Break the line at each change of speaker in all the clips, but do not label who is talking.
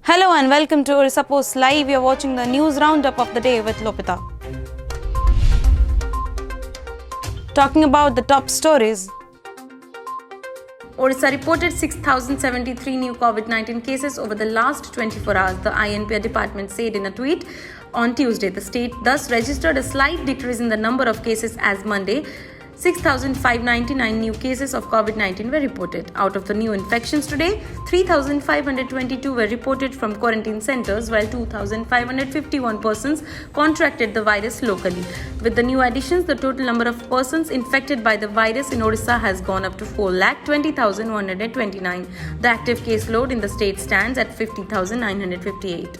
Hello and welcome to Orissa Post Live. You're watching the news roundup of the day with Lopita. Talking about the top stories. Orissa reported 6,073 new COVID-19 cases over the last 24 hours, the INPR department said in a tweet on Tuesday. The state thus registered a slight decrease in the number of cases as Monday. 6,599 new cases of COVID-19 were reported. Out of the new infections today, 3,522 were reported from quarantine centers, while 2,551 persons contracted the virus locally. With the new additions, the total number of persons infected by the virus in Orissa has gone up to 4,20,129. The active case load in the state stands at 50,958.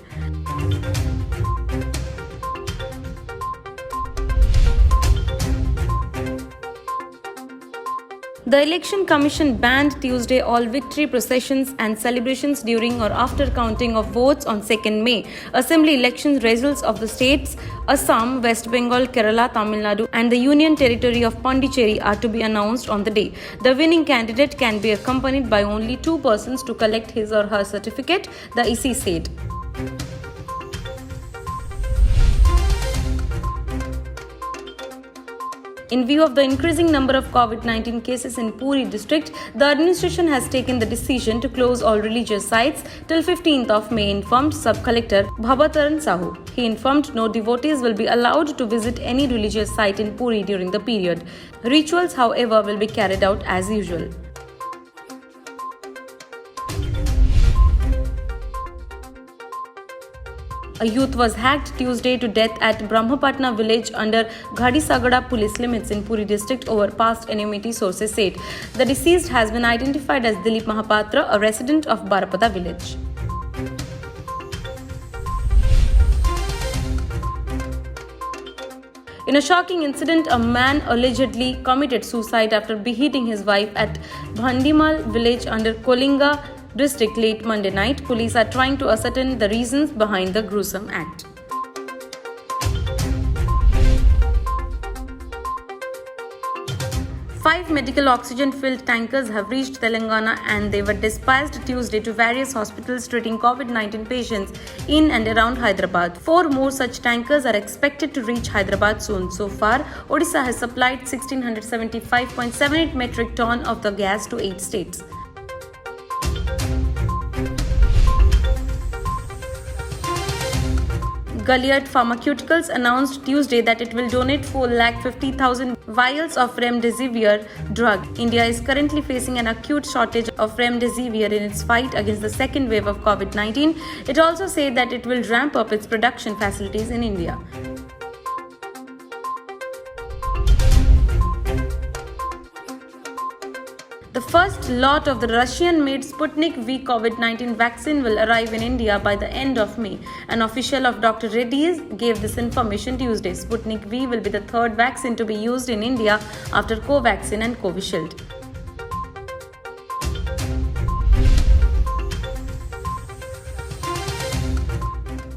The Election Commission banned Tuesday all victory processions and celebrations during or after counting of votes on 2nd May. Assembly election results of the states Assam, West Bengal, Kerala, Tamil Nadu and the Union Territory of Pondicherry are to be announced on the day. The winning candidate can be accompanied by only two persons to collect his or her certificate, the EC said. In view of the increasing number of COVID-19 cases in Puri district, the administration has taken the decision to close all religious sites till 15th of May, informed Sub-Collector Bhabataran Sahu. He informed no devotees will be allowed to visit any religious site in Puri during the period. Rituals, however, will be carried out as usual. A youth was hacked Tuesday to death at Brahmapatna village under Ghadisagada police limits in Puri district over past enmity, sources said. The deceased has been identified as Dilip Mahapatra, a resident of Barapada village. In a shocking incident, a man allegedly committed suicide after beheading his wife at Bhandimal village under Kolinga district late Monday night. Police are trying to ascertain the reasons behind the gruesome act. Five medical oxygen-filled tankers have reached Telangana and they were dispatched Tuesday to various hospitals treating COVID-19 patients in and around Hyderabad. Four more such tankers are expected to reach Hyderabad soon. So far, Odisha has supplied 1,675.78 metric ton of the gas to 8 states. Gilead Pharmaceuticals announced Tuesday that it will donate 4,50,000 vials of remdesivir drug. India is currently facing an acute shortage of remdesivir in its fight against the second wave of COVID-19. It also said that it will ramp up its production facilities in India. The first lot of the Russian-made Sputnik V COVID-19 vaccine will arrive in India by the end of May. An official of Dr. Reddy's gave this information Tuesday. Sputnik V will be the third vaccine to be used in India after Covaxin and Covishield.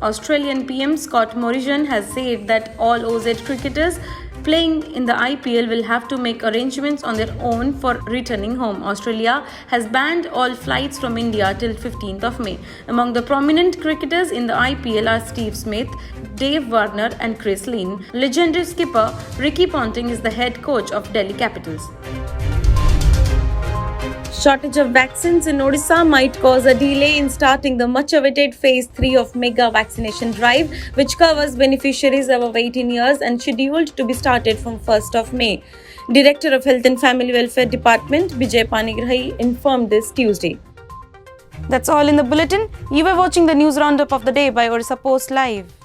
Australian PM Scott Morrison has said that all OZ cricketers playing in the IPL will have to make arrangements on their own for returning home. Australia has banned all flights from India till 15th of May. Among the prominent cricketers in the IPL are Steve Smith, Dave Warner and Chris Lynn. Legendary skipper Ricky Ponting is the head coach of Delhi Capitals. Shortage of vaccines in Odisha might cause a delay in starting the much-awaited Phase 3 of Mega Vaccination Drive, which covers beneficiaries above 18 years and scheduled to be started from 1st of May. Director of Health and Family Welfare Department, Vijay Panigrahi, informed this Tuesday. That's all in the bulletin. You were watching the news roundup of the day by Orissa Post Live.